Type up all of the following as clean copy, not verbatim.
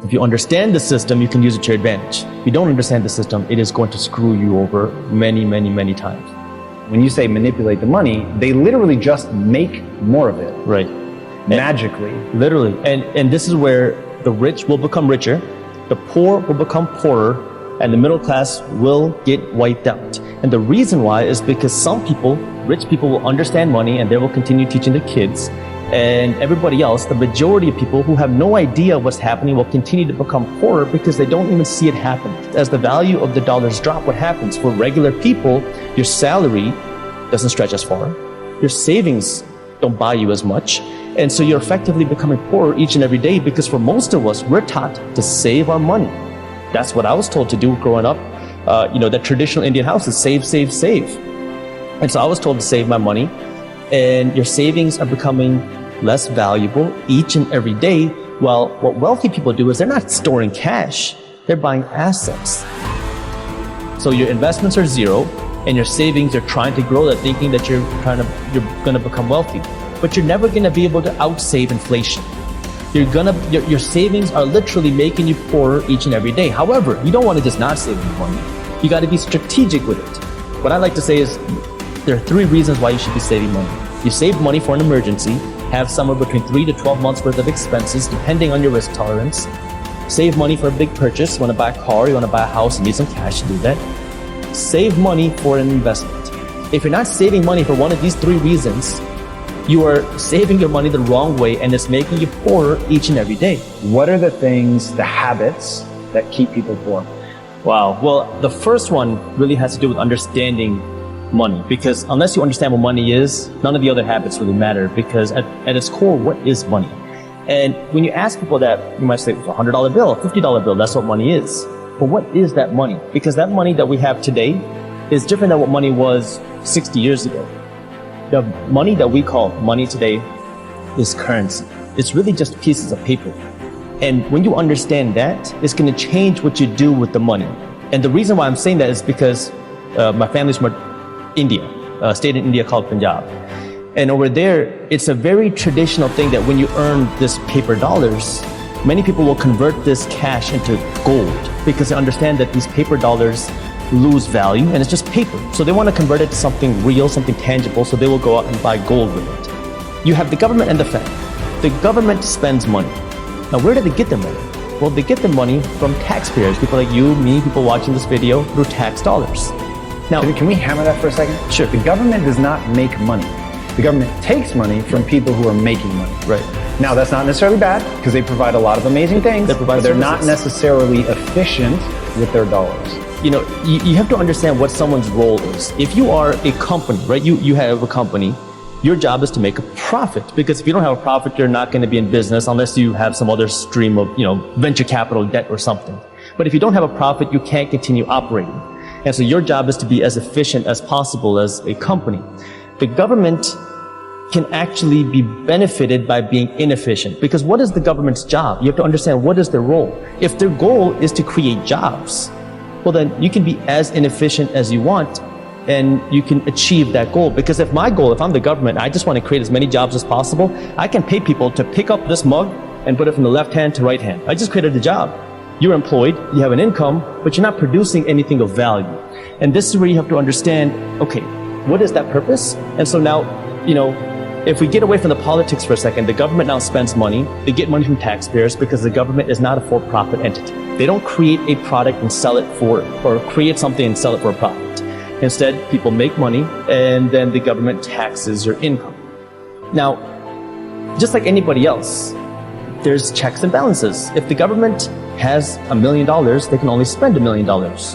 If you understand the system, you can use it to your advantage. If you don't understand the system, it is going to screw you over many, many, many times. When you say manipulate the money, they literally just make more of it. Right. Magically. Literally. And this is where the rich will become richer, the poor will become poorer, and the middle class will get wiped out. And the reason why is because some people, rich people, will understand money and they will continue teaching their kids. And everybody else, the majority of people who have no idea what's happening, will continue to become poorer because they don't even see it happen. As the value of the dollars drop, what happens? For regular people, your salary doesn't stretch as far. Your savings don't buy you as much. And so you're effectively becoming poorer each and every day because for most of us, we're taught to save our money. That's what I was told to do growing up. That traditional Indian house is save, save, save. And so I was told to save my money, and your savings are becoming less valuable each and every day. While what wealthy people do is they're not storing cash, they're buying assets. So your investments are zero and your savings are trying to grow that, thinking that you're gonna become wealthy. But you're never gonna be able to outsave inflation. Your savings are literally making you poorer each and every day. However, you don't want to just not save any money. You got to be strategic with it. What I like to say is there are 3 reasons why you should be saving money. You save money for an emergency, have somewhere between 3 to 12 months worth of expenses, depending on your risk tolerance. Save money for a big purchase. You want to buy a car, you want to buy a house, you need some cash to do that. Save money for an investment. If you're not saving money for one of these 3 reasons, you are saving your money the wrong way, and it's making you poorer each and every day. What are the things, the habits that keep people poor? Wow. Well, the first one really has to do with understanding money, because unless you understand what money is, none of the other habits really matter, because at its core, what is money? And when you ask people that, you might say it's a $100 bill, a $50 bill, that's what money is. But what is that money? Because that money that we have today is different than what money was 60 years ago. The money that we call money today is currency. It's really just pieces of paper. And when you understand that, it's going to change what you do with the money. And the reason why I'm saying that is because my family's from India, a state in India called Punjab. And over there, it's a very traditional thing that when you earn this paper dollars, many people will convert this cash into gold because they understand that these paper dollars lose value and it's just paper. So they want to convert it to something real, something tangible, so they will go out and buy gold with it. You have the government and the Fed. The government spends money. Now, where do they get their money? Well, they get their money from taxpayers, people like you, me, people watching this video, through tax dollars. Now, can we hammer that for a second? Sure. The government does not make money. The government takes money from people who are making money. Right. Now, that's not necessarily bad, because they provide a lot of amazing things, but they're not necessarily efficient with their dollars. You have to understand what someone's role is. If you are a company, right, you have a company, your job is to make a profit, because if you don't have a profit, you're not going to be in business unless you have some other stream of, venture capital debt or something. But if you don't have a profit, you can't continue operating. And so your job is to be as efficient as possible as a company. The government can actually be benefited by being inefficient, because what is the government's job? You have to understand what is their role. If their goal is to create jobs, well, then you can be as inefficient as you want and you can achieve that goal. Because if I'm the government, I just want to create as many jobs as possible, I can pay people to pick up this mug and put it from the left hand to right hand. I just created a job. You're employed, you have an income, but you're not producing anything of value. And this is where you have to understand, okay, what is that purpose? And so now, if we get away from the politics for a second, the government now spends money. They get money from taxpayers because the government is not a for-profit entity. They don't create a product and sell it or create something and sell it for a profit. Instead, people make money and then the government taxes your income. Now, just like anybody else, there's checks and balances. If the government has $1 million, they can only spend $1 million,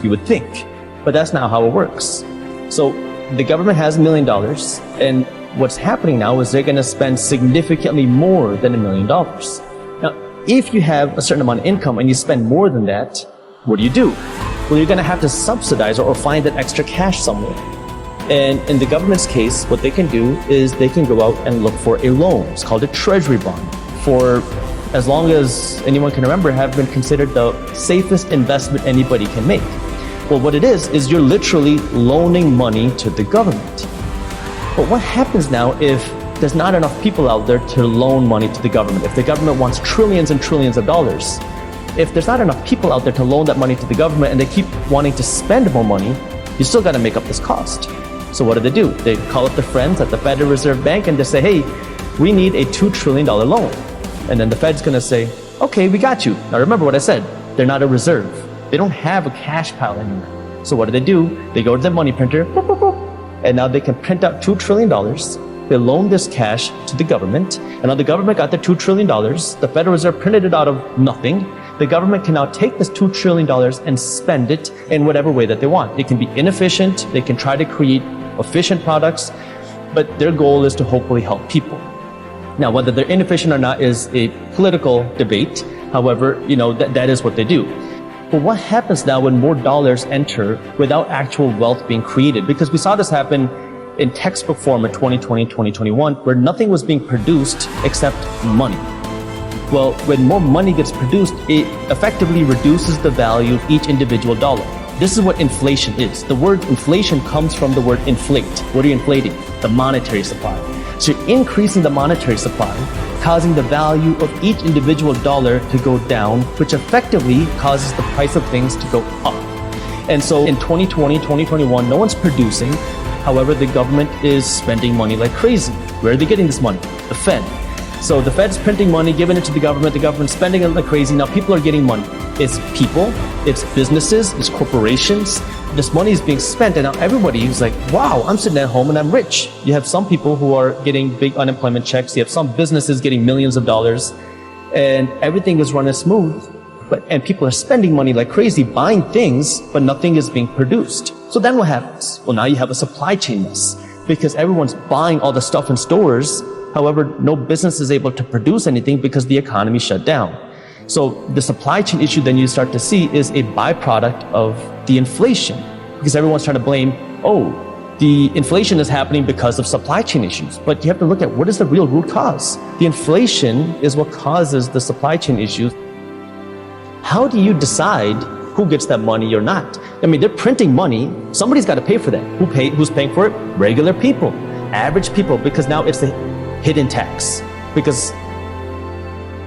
you would think. But that's not how it works. So the government has $1 million, and what's happening now is they're going to spend significantly more than $1 million. Now, if you have a certain amount of income and you spend more than that, what do? Well, you're going to have to subsidize or find that extra cash somewhere. And in the government's case, what they can do is they can go out and look for a loan. It's called a treasury bond. For as long as anyone can remember, have been considered the safest investment anybody can make. Well, what it is you're literally loaning money to the government. But what happens now if there's not enough people out there to loan money to the government? If the government wants trillions and trillions of dollars, if there's not enough people out there to loan that money to the government and they keep wanting to spend more money, you still got to make up this cost. So what do? They call up their friends at the Federal Reserve Bank and they say, hey, we need a $2 trillion loan. And then the Fed's going to say, okay, we got you. Now remember what I said, they're not a reserve. They don't have a cash pile anymore. So what do? They go to the money printer, and now they can print out $2 trillion. They loan this cash to the government, and now the government got the $2 trillion. The Federal Reserve printed it out of nothing. The government can now take this $2 trillion and spend it in whatever way that they want. It can be inefficient. They can try to create efficient products, but their goal is to hopefully help people. Now, whether they're inefficient or not is a political debate. However, that is what they do. But what happens now when more dollars enter without actual wealth being created? Because we saw this happen in textbook form in 2020, 2021, where nothing was being produced except money. Well, when more money gets produced, it effectively reduces the value of each individual dollar. This is what inflation is. The word inflation comes from the word inflate. What are you inflating? The monetary supply. So you're increasing the monetary supply, causing the value of each individual dollar to go down, which effectively causes the price of things to go up. And so in 2020, 2021, no one's producing. However, the government is spending money like crazy. Where are they getting this money? The Fed. So the Fed's printing money, giving it to the government's spending it like crazy. Now people are getting money. It's people, it's businesses, it's corporations. This money is being spent, and now everybody is like, wow, I'm sitting at home and I'm rich. You have some people who are getting big unemployment checks. You have some businesses getting millions of dollars, and everything is running smooth. And people are spending money like crazy, buying things, but nothing is being produced. So then what happens? Well, now you have a supply chain mess because everyone's buying all the stuff in stores. However, no business is able to produce anything because the economy shut down. So the supply chain issue then you start to see is a byproduct of the inflation, because everyone's trying to blame, the inflation is happening because of supply chain issues. But you have to look at what is the real root cause. The inflation is what causes the supply chain issues. How do you decide who gets that money or not? I mean, they're printing money. Somebody's got to pay for that. Who's paying for it? Regular people, average people, because now it's the hidden tax. Because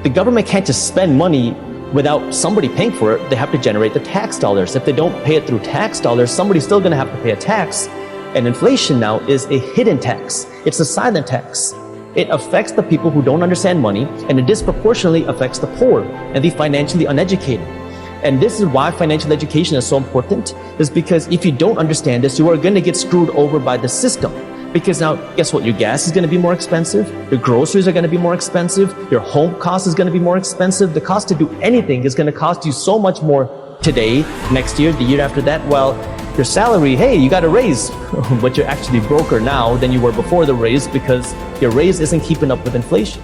the government can't just spend money without somebody paying for it. They have to generate the tax dollars. If they don't pay it through tax dollars, somebody's still going to have to pay a tax. And inflation now is a hidden tax. It's a silent tax. It affects the people who don't understand money, and it disproportionately affects the poor and the financially uneducated. And this is why financial education is so important, is because if you don't understand this, you are going to get screwed over by the system. Because now, guess what? Your gas is going to be more expensive. Your groceries are going to be more expensive. Your home cost is going to be more expensive. The cost to do anything is going to cost you so much more today, next year, the year after that. Well, your salary, hey, you got a raise, but you're actually broker now than you were before the raise because your raise isn't keeping up with inflation.